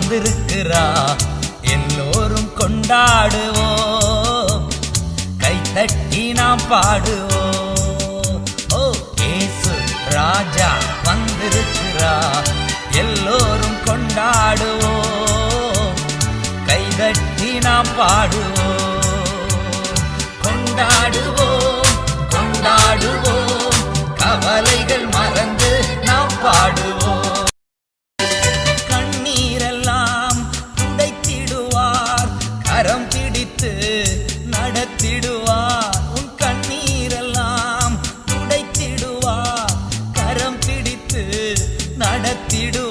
வந்திருக்கிறா. எல்லோரும் கொண்டாடுவோம், கைத்தட்டி நாம் பாடுவோம். ஓ இயேசு ராஜா வந்திருக்கிறா. எல்லோரும் கொண்டாடுவோம், கைதட்டி நாம் பாடுவோம். கொண்டாடுவோம் கொண்டாடுவோம், கவலைகள் மறந்து நாம் பாடுவோம். கண்ணீரெல்லாம் துடைத்திடுவார், கரம் பிடித்து நடத்திடுவார். உன் கண்ணீரெல்லாம் துடைத்திடுவார், கரம் பிடித்து நடத்திடுவார்.